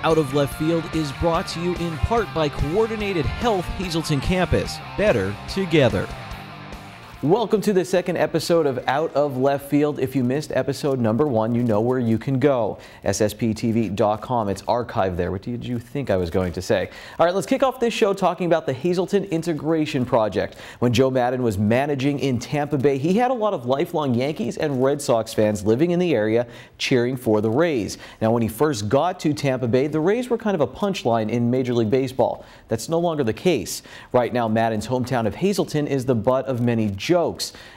Out of Left Field is brought to you in part by Coordinated Health Hazleton Campus. Better together. Welcome to the second episode of Out of Left Field. If you missed episode number 1, you know where you can go. SSPTV.com. It's archived there. What did you think I was going to say? All right, let's kick off this show talking about the Hazleton Integration Project. When Joe Maddon was managing in Tampa Bay, he had a lot of lifelong Yankees and Red Sox fans living in the area cheering for the Rays. Now, when he first got to Tampa Bay, the Rays were kind of a punchline in Major League Baseball. That's no longer the case. Right now, Maddon's hometown of Hazleton is the butt of many jokes.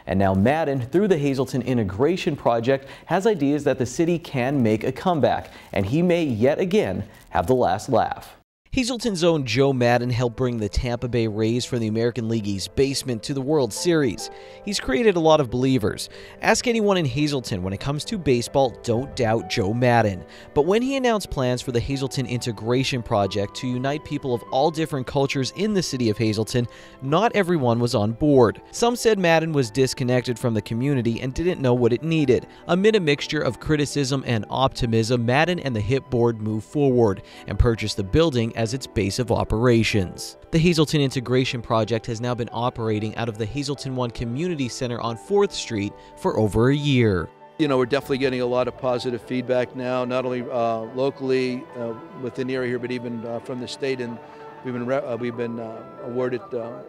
And now Maddon, through the Hazleton Integration Project, has ideas that the city can make a comeback, and he may yet again have the last laugh. Hazleton's own Joe Maddon helped bring the Tampa Bay Rays from the American League East basement to the World Series. He's created a lot of believers. Ask anyone in Hazleton, when it comes to baseball, don't doubt Joe Maddon. But when he announced plans for the Hazleton Integration Project to unite people of all different cultures in the city of Hazleton, not everyone was on board. Some said Maddon was disconnected from the community and didn't know what it needed. Amid a mixture of criticism and optimism, Maddon and the H.I.P board moved forward and purchased the building as its base of operations. The Hazleton Integration Project has now been operating out of the Hazleton 1 Community Center on 4th Street for over a year. You know, we're definitely getting a lot of positive feedback now, not only locally within the area here, but even from the state. And we've been awarded a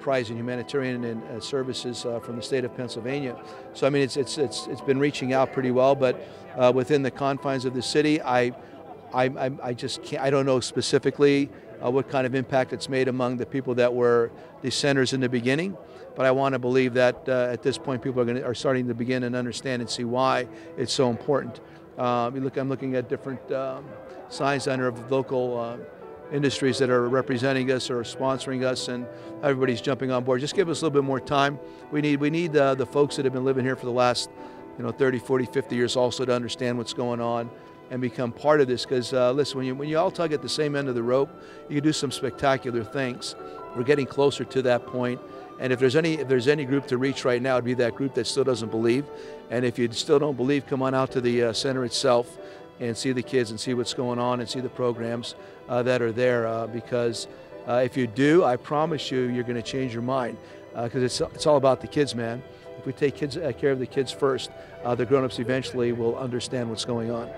prize in humanitarian and services from the state of Pennsylvania. So I mean, it's been reaching out pretty well, but within the confines of the city, I just can't, I don't know specifically what kind of impact it's made among the people that were dissenters in the beginning, but I want to believe that at this point people are starting to begin and understand and see why it's so important. I'm looking at different signs under of local industries that are representing us or sponsoring us, and everybody's jumping on board. Just give us a little bit more time. We need the folks that have been living here for the last 30, 40, 50 years also to understand what's going on and become part of this, because listen, when you all tug at the same end of the rope, you can do some spectacular things. We're getting closer to that point, and if there's any group to reach right now, it'd be that group that still doesn't believe. And if you still don't believe, come on out to the center itself and see the kids and see what's going on and see the programs that are there, because if you do, I promise you, you're going to change your mind, because it's all about the kids, man. If we take care of the kids first, the grown-ups eventually will understand what's going on.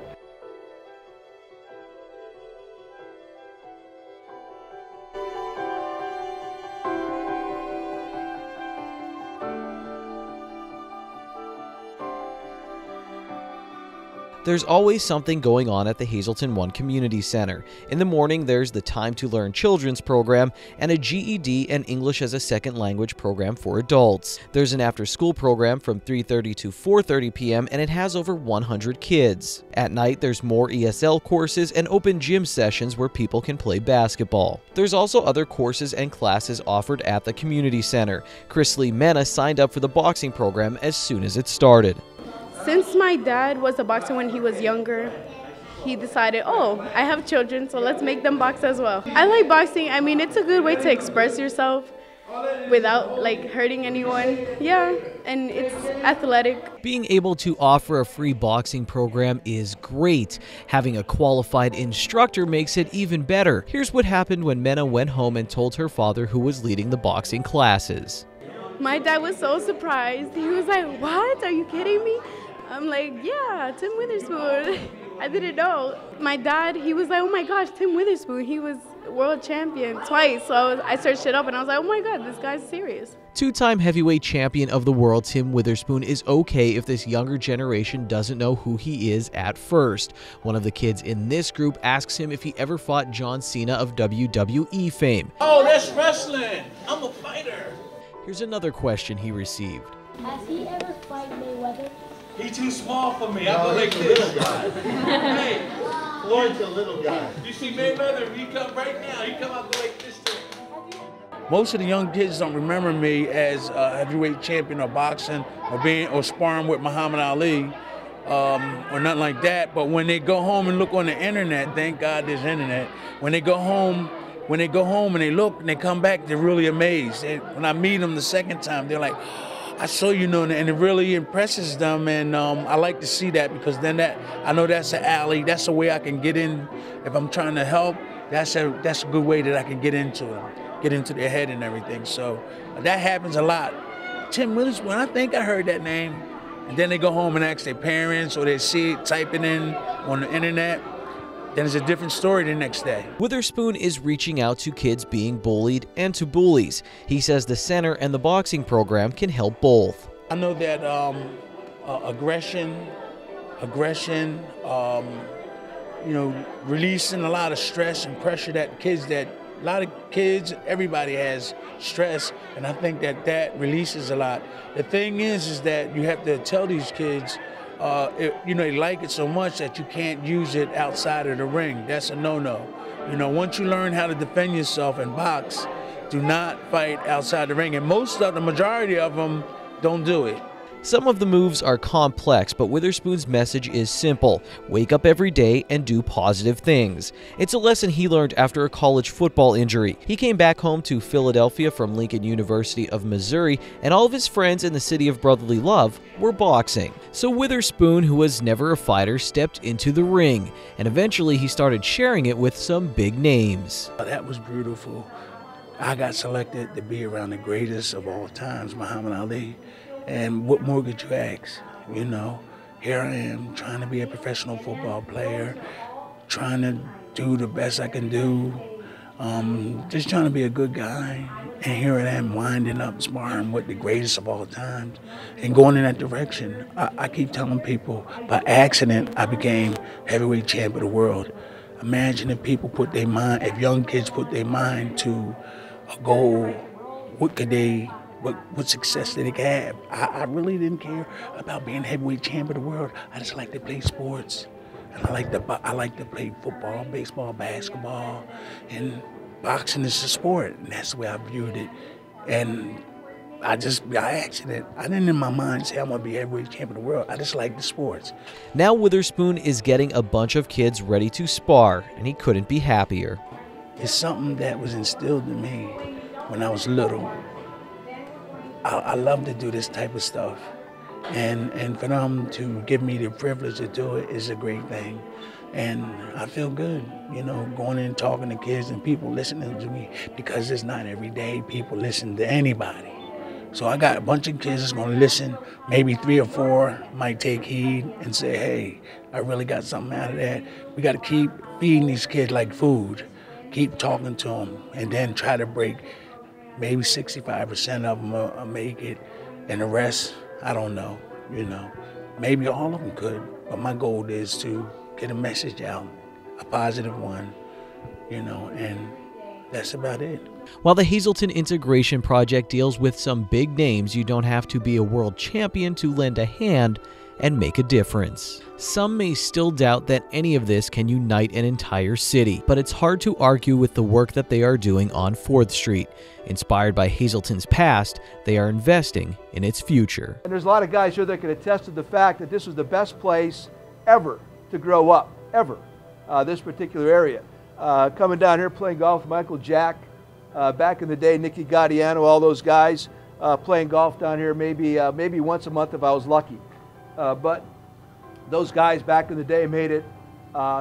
There's always something going on at the Hazleton 1 Community Center. In the morning, there's the Time to Learn children's program and a GED and English as a second language program for adults. There's an after-school program from 3:30 to 4:30 p.m. and it has over 100 kids. At night, there's more ESL courses and open gym sessions where people can play basketball. There's also other courses and classes offered at the community center. Chris Lee Mena signed up for the boxing program as soon as it started. Since my dad was a boxer when he was younger, he decided, oh, I have children, so let's make them box as well. I like boxing. I mean, it's a good way to express yourself without hurting anyone. Yeah, and it's athletic. Being able to offer a free boxing program is great. Having a qualified instructor makes it even better. Here's what happened when Mena went home and told her father, who was leading the boxing classes. My dad was so surprised. He was like, what? Are you kidding me? I'm like, yeah, Tim Witherspoon. I didn't know. My dad, he was like, oh my gosh, Tim Witherspoon. He was world champion twice. So I searched it up and I was like, oh my God, this guy's serious. Two-time heavyweight champion of the world, Tim Witherspoon, is okay if this younger generation doesn't know who he is at first. One of the kids in this group asks him if he ever fought John Cena of WWE fame. Oh, that's wrestling. I'm a fighter. Here's another question he received. Has he ever fought Mayweather? He's too small for me. I go like this. Hey, Floyd's a little guy. you see Mayweather? He come right now. He come out like this thing. Most of the young kids don't remember me as a heavyweight champion of boxing or sparring with Muhammad Ali or nothing like that. But when they go home and look on the internet, thank God there's internet. When they go home and they look and they come back, they're really amazed. When I meet them the second time, they're like, So, you know, and it really impresses them, and I like to see that, because then I know that's an alley, that's a way I can get in. If I'm trying to help, that's a good way that I can get into them, get into their head and everything. So that happens a lot. Tim Witherspoon, I think I heard that name, and then they go home and ask their parents, or they see it, type it in on the internet. Then it's a different story the next day. Witherspoon is reaching out to kids being bullied and to bullies. He says the center and the boxing program can help both. I know that aggression, you know, releasing a lot of stress and pressure that a lot of kids, everybody has stress, and I think that releases a lot. The thing is that you have to tell these kids, you know, they like it so much that you can't use it outside of the ring. That's a no-no. You know, once you learn how to defend yourself and box, do not fight outside the ring. And the majority of them don't do it. Some of the moves are complex, but Witherspoon's message is simple. Wake up every day and do positive things. It's a lesson he learned after a college football injury. He came back home to Philadelphia from Lincoln University of Missouri, and all of his friends in the city of brotherly love were boxing. So Witherspoon, who was never a fighter, stepped into the ring, and eventually he started sharing it with some big names. That was beautiful. I got selected to be around the greatest of all times, Muhammad Ali. And what more could you ask? You know, here I am trying to be a professional football player, trying to do the best I can do, just trying to be a good guy. And here I am winding up sparring with the greatest of all times and going in that direction. I keep telling people, by accident, I became heavyweight champ of the world. Imagine if if young kids put their mind to a goal, what success did they have? I really didn't care about being heavyweight champ of the world. I just like to play sports. And I like to play football, baseball, basketball, and boxing is a sport, and that's the way I viewed it. And by accident, I didn't in my mind say I'm gonna be heavyweight champ of the world. I just like the sports. Now Witherspoon is getting a bunch of kids ready to spar, and he couldn't be happier. It's something that was instilled in me when I was little. I love to do this type of stuff, and for them to give me the privilege to do it is a great thing, and I feel good, you know, going in and talking to kids and people listening to me, because it's not every day people listen to anybody. So I got a bunch of kids that's going to listen. Maybe 3 or 4 might take heed and say, hey, I really got something out of that. We got to keep feeding these kids like food, keep talking to them, and then try to break. Maybe 65% of them will make it, and the rest, I don't know, you know. Maybe all of them could, but my goal is to get a message out, a positive one, you know, and that's about it. While the Hazleton Integration Project deals with some big names, you don't have to be a world champion to lend a hand and make a difference. Some may still doubt that any of this can unite an entire city, but it's hard to argue with the work that they are doing on 4th Street. Inspired by Hazleton's past, they are investing in its future. And there's a lot of guys here that can attest to the fact that this was the best place ever to grow up, ever, this particular area. Coming down here playing golf with Michael Jack, back in the day, Nicky Gaudiano, all those guys playing golf down here maybe once a month if I was lucky. But those guys back in the day made it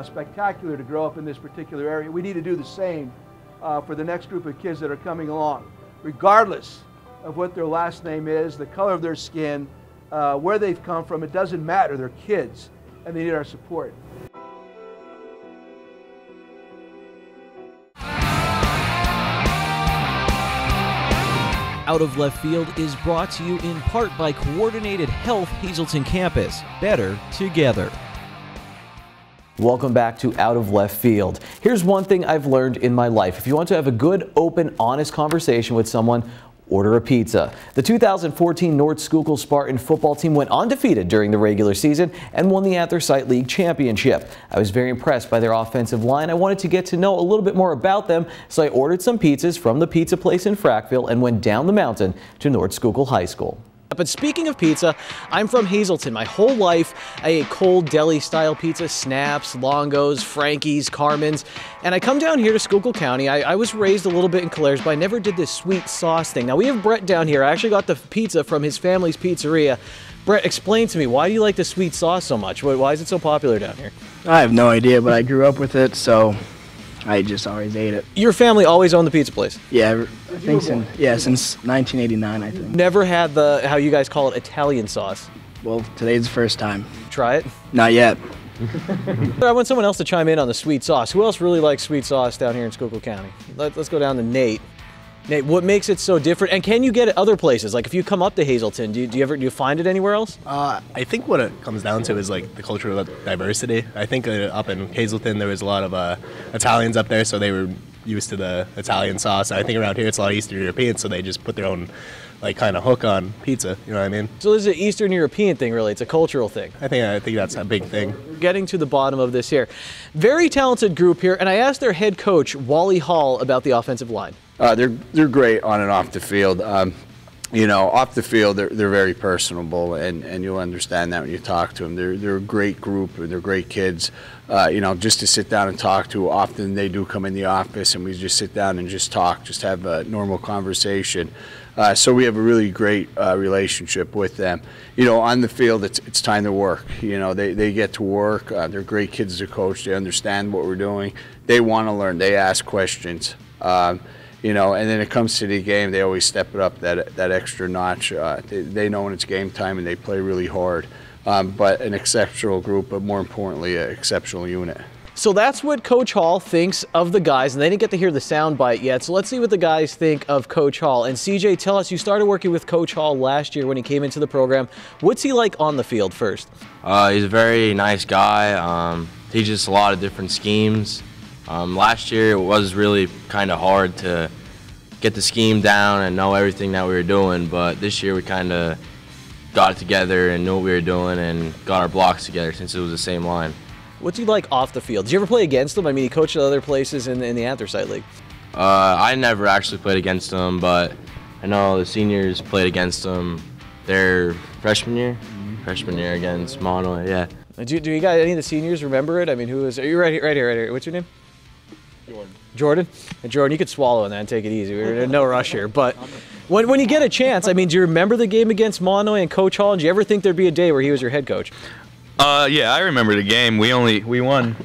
spectacular to grow up in this particular area. We need to do the same for the next group of kids that are coming along, regardless of what their last name is, the color of their skin, where they've come from. It doesn't matter. They're kids, and they need our support. Out of Left Field is brought to you in part by Coordinated Health Hazleton Campus. Better together. Welcome back to Out of Left Field. Here's one thing I've learned in my life. If you want to have a good, open, honest conversation with someone, order a pizza. The 2014 North Schuylkill Spartan football team went undefeated during the regular season and won the Anthracite League Championship. I was very impressed by their offensive line. I wanted to get to know a little bit more about them, so I ordered some pizzas from the pizza place in Frackville and went down the mountain to North Schuylkill High School. But speaking of pizza, I'm from Hazleton. My whole life, I ate cold deli-style pizza, Snaps, Longos, Frankie's, Carmen's, and I come down here to Schuylkill County. I was raised a little bit in Calairs, but I never did this sweet sauce thing. Now, we have Brett down here. I actually got the pizza from his family's pizzeria. Brett, explain to me, why do you like the sweet sauce so much? Why is it so popular down here? I have no idea, but I grew up with it, so I just always ate it. Your family always owned the pizza place? Yeah, I think since 1989, I think. Never had the, how you guys call it, Italian sauce? Well, today's the first time. Try it? Not yet. I want someone else to chime in on the sweet sauce. Who else really likes sweet sauce down here in Schuylkill County? Let's go down to Nate. Nate, what makes it so different? And can you get it other places? Like if you come up to Hazleton, do you find it anywhere else? I think what it comes down to is like the cultural diversity. I think up in Hazleton there was a lot of Italians up there, so they were used to the Italian sauce. I think around here it's a lot of Eastern European, so they just put their own like kind of hook on pizza. You know what I mean? So this is an Eastern European thing, really. It's a cultural thing. I think that's a big thing. We're getting to the bottom of this here. Very talented group here, and I asked their head coach Wally Hall about the offensive line. They're great on and off the field. You know, off the field, they're very personable, and you'll understand that when you talk to them. They're a great group. They're great kids. You know, just to sit down and talk to. Often they do come in the office, and we just sit down and just talk, just have a normal conversation. So we have a really great relationship with them. You know, on the field, it's time to work. You know, they get to work. They're great kids to coach. They understand what we're doing. They want to learn. They ask questions. You know, and then it comes to the game, they always step it up that extra notch. They know when it's game time and they play really hard. But an exceptional group, but more importantly, an exceptional unit. So that's what Coach Hall thinks of the guys, and they didn't get to hear the sound bite yet. So let's see what the guys think of Coach Hall. And CJ, tell us, you started working with Coach Hall last year when he came into the program. What's he like on the field first? He's a very nice guy. Teaches a lot of different schemes. Last year it was really kind of hard to get the scheme down and know everything that we were doing, but this year we kind of got it together and knew what we were doing and got our blocks together since it was the same line. What's he like off the field? Did you ever play against him? I mean, he coached at other places in the Anthracite League. I never actually played against him, but I know the seniors played against him their freshman year against Maddon, yeah. Do you guys, any of the seniors remember it? I mean, who is, are you right here. What's your name? Jordan? And Jordan, you could swallow in that and take it easy. We're in no rush here. But when you get a chance, I mean, do you remember the game against Monoy and Coach Hall? And do you ever think there'd be a day where he was your head coach? Yeah, I remember the game. We won,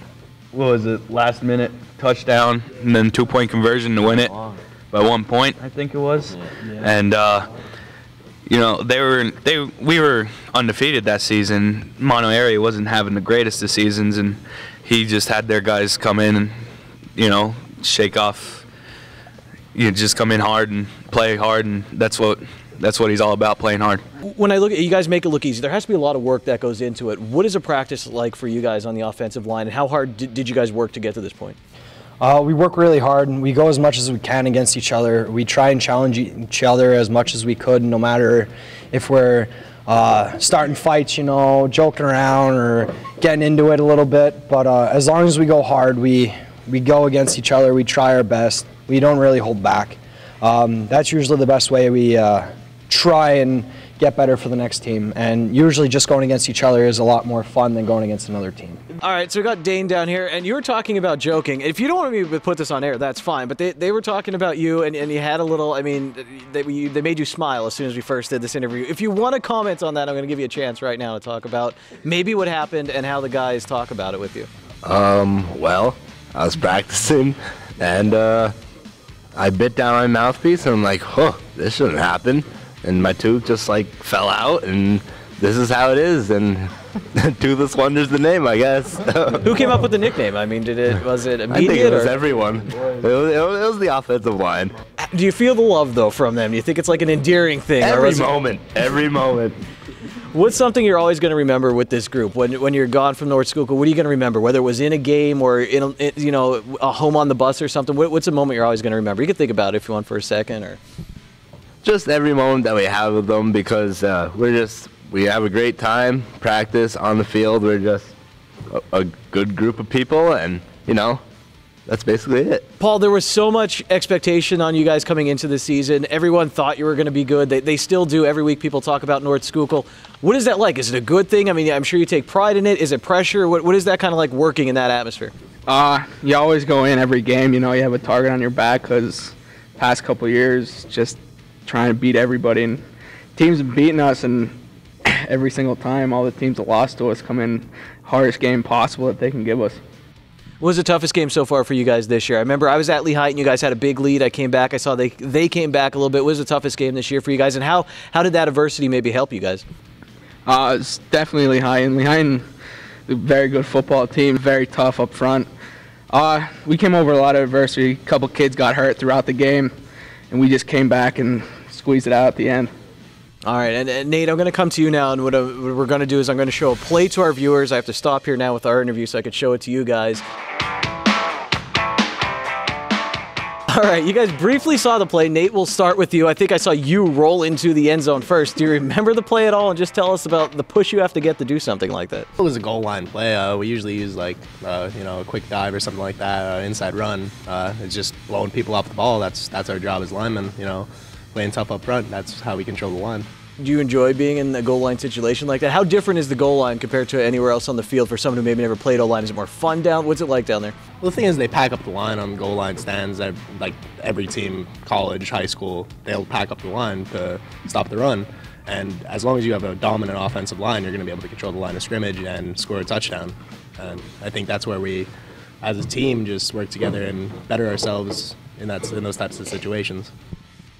what was it, last minute touchdown and then 2-point conversion to win it by 1 point, I think it was. Yeah. And you know, we were undefeated that season. Mono area wasn't having the greatest of seasons, and he just had their guys come in and, you know, shake off. You just come in hard and play hard, and that's what he's all about, playing hard. When I look at you guys, make it look easy. There has to be a lot of work that goes into it. What is a practice like for you guys on the offensive line, and how hard did you guys work to get to this point? We work really hard, and we go as much as we can against each other. We try and challenge each other as much as we could, no matter if we're starting fights, you know, joking around or getting into it a little bit. But as long as we go hard, we go against each other. We try our best. We don't really hold back. That's usually the best way we try and get better for the next team. And usually just going against each other is a lot more fun than going against another team. All right, so we got Dane down here, and you were talking about joking. If you don't want me to put this on air, that's fine. But they were talking about you, and you had a little, I mean, they made you smile as soon as we first did this interview. If you want to comment on that, I'm going to give you a chance right now to talk about maybe what happened and how the guys talk about it with you. Well, I was practicing, and I bit down my mouthpiece, and I'm like, huh, this shouldn't happen. And my tooth just like fell out, and this is how it is. And Toothless Wonder's the name, I guess. Who came up with the nickname? I mean, was it immediate? I think it was everyone. It was the offensive line. Do you feel the love, though, from them? Do you think it's like an endearing thing? Every moment. What's something you're always going to remember with this group when you're gone from North Schuylkill? What are you going to remember? Whether it was in a game or in you know, a home on the bus or something. What's a moment you're always going to remember? You can think about it if you want for a second, or just every moment that we have with them, because we have a great time, practice on the field. We're just a good group of people, and you know, that's basically it. Paul, there was so much expectation on you guys coming into the season. Everyone thought you were going to be good. They still do. Every week people talk about North Schuylkill. What is that like? Is it a good thing? I mean, I'm sure you take pride in it. Is it pressure? What is that kind of like working in that atmosphere? You always go in every game, you know, you have a target on your back because past couple years just trying to beat everybody. And teams have beaten us, and every single time all the teams that lost to us come in hardest game possible that they can give us. What was the toughest game so far for you guys this year? I remember I was at Lehigh and you guys had a big lead. I came back. I saw they came back a little bit. What was the toughest game this year for you guys, and how did that adversity maybe help you guys? It's definitely Lehigh, and Lehigh, a very good football team, very tough up front. We came over a lot of adversity. A couple kids got hurt throughout the game, and we just came back and squeezed it out at the end. All right, and Nate, I'm going to come to you now, and what we're going to do is I'm going to show a play to our viewers. I have to stop here now with our interview so I could show it to you guys. All right, you guys briefly saw the play. Nate, we'll start with you. I think I saw you roll into the end zone first. Do you remember the play at all? And just tell us about the push you have to get to do something like that. It was a goal line play. We usually use like, a quick dive or something like that, inside run. It's just blowing people off the ball. That's our job as linemen, playing tough up front. That's how we control the line. Do you enjoy being in a goal line situation like that? How different is the goal line compared to anywhere else on the field for someone who maybe never played O-line? Is it more fun down? What's it like down there? Well, the thing is, they pack up the line on goal line stands. Like every team, college, high school, they'll pack up the line to stop the run. And as long as you have a dominant offensive line, you're going to be able to control the line of scrimmage and score a touchdown. And I think that's where we, as a team, just work together and better ourselves in those types of situations.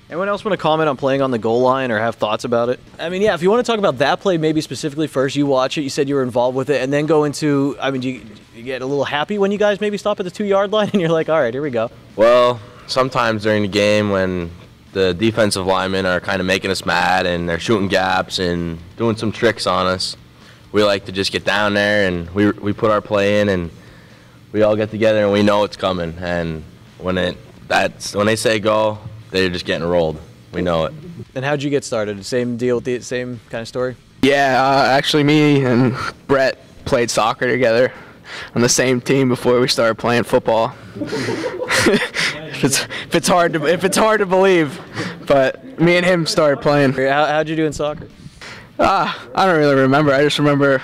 Anyone else want to comment on playing on the goal line or have thoughts about it? I mean, yeah, if you want to talk about that play maybe specifically first, you watch it, you said you were involved with it, and then go into, I mean, do you get a little happy when you guys maybe stop at the 2-yard line and you're like, all right, here we go? Well, sometimes during the game when the defensive linemen are kind of making us mad and they're shooting gaps and doing some tricks on us, we like to just get down there and we put our play in and we all get together and we know it's coming. And when they say go, they're just getting rolled. We know it. And how'd you get started? Same deal with the same kind of story? Yeah, actually me and Brett played soccer together on the same team before we started playing football. if it's hard to believe, but me and him started playing. How'd you do in soccer? I don't really remember. I just remember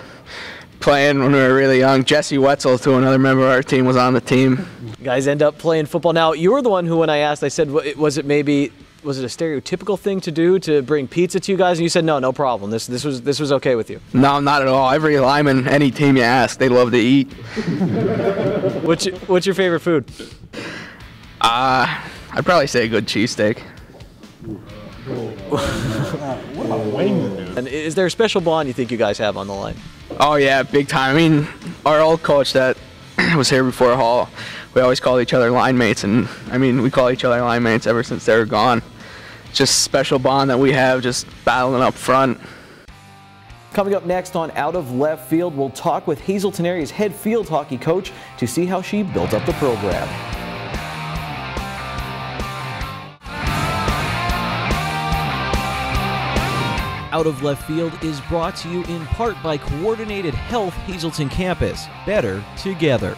playing when we were really young. Jesse Wetzel, too, another member of our team, was on the team. You guys end up playing football. Now, you were the one who, when I asked, I said, was it a stereotypical thing to do to bring pizza to you guys? And you said, no problem. This was okay with you. No, not at all. Every lineman, any team you ask, they love to eat. What's your favorite food? I'd probably say a good cheesesteak. What about wings? And is there a special bond you think you guys have on the line? Oh yeah, big time. I mean, our old coach that was here before Hall, we always called each other line mates, and I mean, we call each other line mates ever since they were gone. Just a special bond that we have, just battling up front. Coming up next on Out of Left Field, we'll talk with Hazleton area's head field hockey coach to see how she built up the program. Out of Left Field is brought to you in part by Coordinated Health Hazleton Campus. Better together.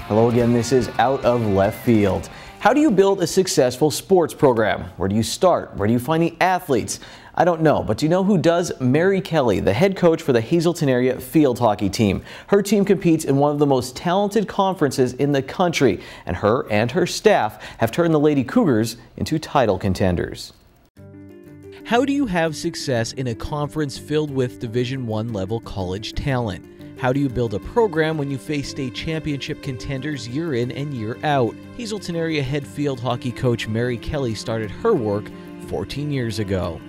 Hello again, this is Out of Left Field. How do you build a successful sports program? Where do you start? Where do you find the athletes? I don't know, but do you know who does? Mary Kelly, the head coach for the Hazleton area field hockey team. Her team competes in one of the most talented conferences in the country, and her staff have turned the Lady Cougars into title contenders. How do you have success in a conference filled with Division I level college talent? How do you build a program when you face state championship contenders year in and year out? Hazleton area head field hockey coach Mary Kelly started her work 14 years ago.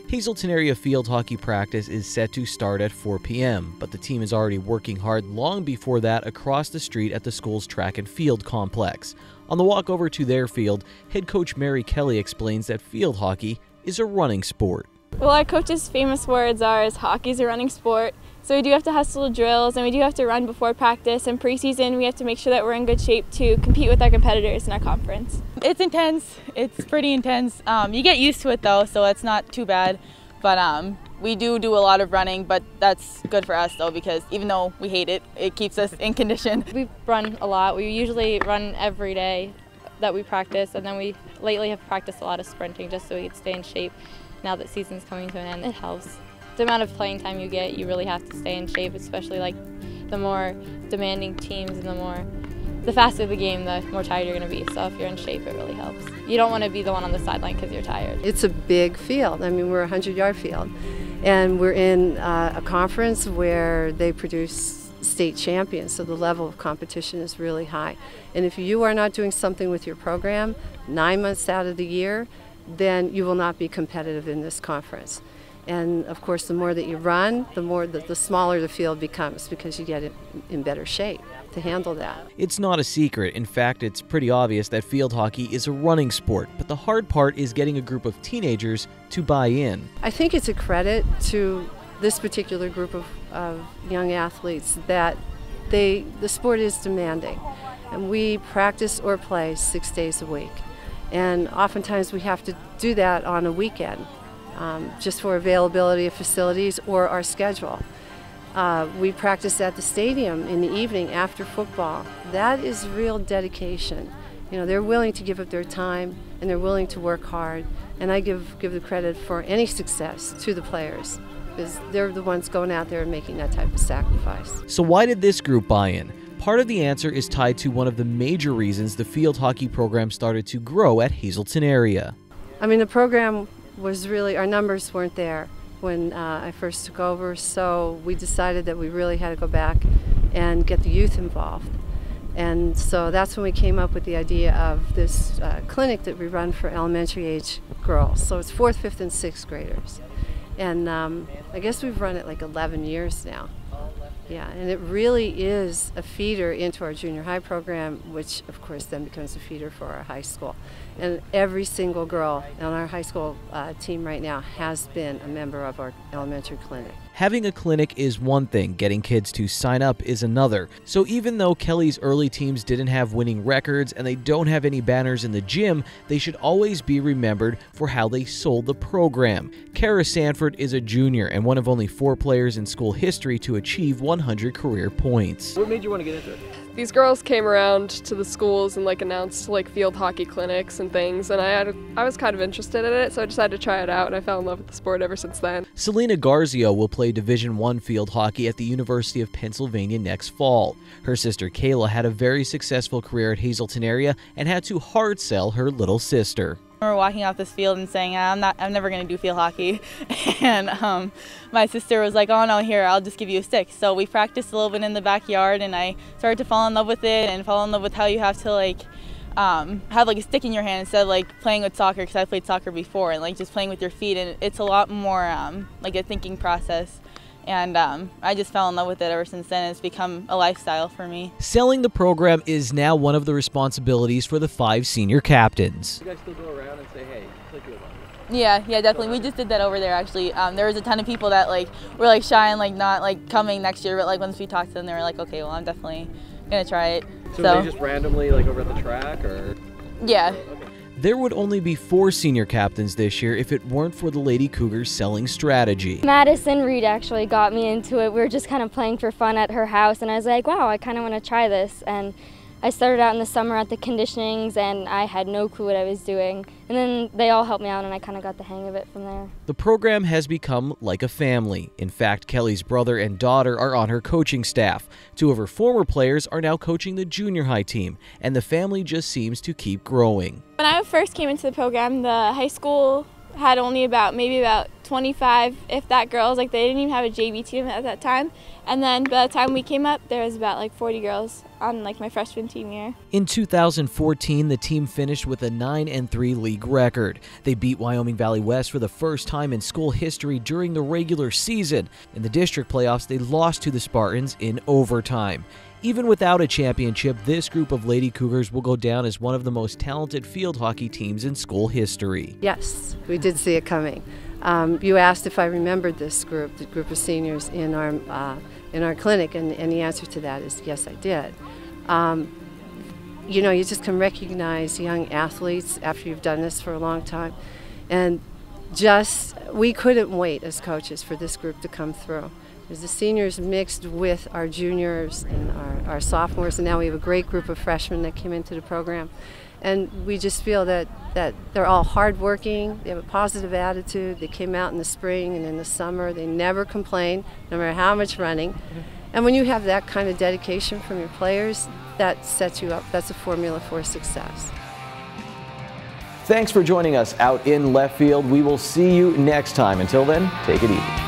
Hazleton area field hockey practice is set to start at 4 p.m., but the team is already working hard long before that across the street at the school's track and field complex. On the walk over to their field, head coach Mary Kelly explains that field hockey is a running sport. Well, our coach's famous words are hockey's a running sport. So we do have to hustle drills and we do have to run before practice, and preseason we have to make sure that we're in good shape to compete with our competitors in our conference. It's intense. It's pretty intense. You get used to it though, so it's not too bad. But We do a lot of running, but that's good for us though, because even though we hate it, it keeps us in condition. We run a lot. We usually run every day that we practice, and then we lately have practiced a lot of sprinting just so we can stay in shape now that season's coming to an end. It helps. The amount of playing time you get, you really have to stay in shape, especially like the more demanding teams and the faster the game, the more tired you're going to be. So if you're in shape, it really helps. You don't want to be the one on the sideline because you're tired. It's a big field. I mean, we're a 100-yard field, and we're in a conference where they produce state champions, so the level of competition is really high. And if you are not doing something with your program 9 months out of the year, then you will not be competitive in this conference. And of course, the more that you run, the smaller the field becomes, because you get in better shape to handle that. It's not a secret. In fact, it's pretty obvious that field hockey is a running sport, but the hard part is getting a group of teenagers to buy in. I think it's a credit to this particular group of young athletes that the sport is demanding, and we practice or play 6 days a week, and oftentimes we have to do that on a weekend. Just for availability of facilities or our schedule. We practice at the stadium in the evening after football. That is real dedication. You know, they're willing to give up their time and they're willing to work hard. And I give the credit for any success to the players, because they're the ones going out there and making that type of sacrifice. So why did this group buy in? Part of the answer is tied to one of the major reasons the field hockey program started to grow at Hazleton area. I mean, the program was really, our numbers weren't there when I first took over, so we decided that we really had to go back and get the youth involved. And so that's when we came up with the idea of this clinic that we run for elementary age girls. So it's 4th, 5th, and 6th graders. And I guess we've run it like 11 years now. Yeah, and it really is a feeder into our junior high program, which of course then becomes a feeder for our high school. And every single girl on our high school team right now has been a member of our elementary clinic. Having a clinic is one thing, getting kids to sign up is another. So even though Kelly's early teams didn't have winning records and they don't have any banners in the gym, they should always be remembered for how they sold the program. Cara Sanford is a junior and one of only 4 players in school history to achieve 100 career points. What made you want to get into it? These girls came around to the schools and announced field hockey clinics and things, and I was kind of interested in it, so I decided to try it out, and I fell in love with the sport ever since then. Selena Garzio will play Division I field hockey at the University of Pennsylvania next fall. Her sister Kayla had a very successful career at Hazleton area and had to hard sell her little sister. We were walking off this field and saying, I'm never going to do field hockey. And my sister was like, oh no, here, I'll just give you a stick. So we practiced a little bit in the backyard, and I started to fall in love with it and fall in love with how you have to have a stick in your hand instead of playing with soccer, because I played soccer before, and just playing with your feet, and it's a lot more a thinking process. And I just fell in love with it ever since then. It's become a lifestyle for me. Selling the program is now one of the responsibilities for the 5 senior captains. You guys still go around and say, hey, click it. Yeah, definitely. We just did that over there, actually. There was a ton of people that were shy and not coming next year, but once we talked to them, they were like, okay, well, I'm definitely gonna try it. So they just randomly over at the track, or? Yeah. Okay. There would only be 4 senior captains this year if it weren't for the Lady Cougars' selling strategy. Madison Reed actually got me into it. We were just kind of playing for fun at her house, and I was like, wow, I kind of want to try this. And I started out in the summer at the conditionings, and I had no clue what I was doing. And then they all helped me out, and I kind of got the hang of it from there. The program has become like a family. In fact, Kelly's brother and daughter are on her coaching staff. 2 of her former players are now coaching the junior high team, and the family just seems to keep growing. When I first came into the program, the high school had only maybe about 25, if that, girls. They didn't even have a JV team at that time. And then by the time we came up, there was about 40 girls on my freshman team year. In 2014, the team finished with a 9-3 league record. They beat Wyoming Valley West for the first time in school history during the regular season. In the district playoffs, they lost to the Spartans in overtime. Even without a championship, this group of Lady Cougars will go down as one of the most talented field hockey teams in school history. Yes, we did see it coming. You asked if I remembered this group, the group of seniors in our clinic, and the answer to that is yes, I did. You just can recognize young athletes after you've done this for a long time, and just we couldn't wait as coaches for this group to come through. There's the seniors mixed with our juniors and our sophomores, and now we have a great group of freshmen that came into the program. And we just feel that they're all hardworking, they have a positive attitude, they came out in the spring and in the summer, they never complain, no matter how much running. And when you have that kind of dedication from your players, that sets you up, that's a formula for success. Thanks for joining us out in left field. We will see you next time. Until then, take it easy.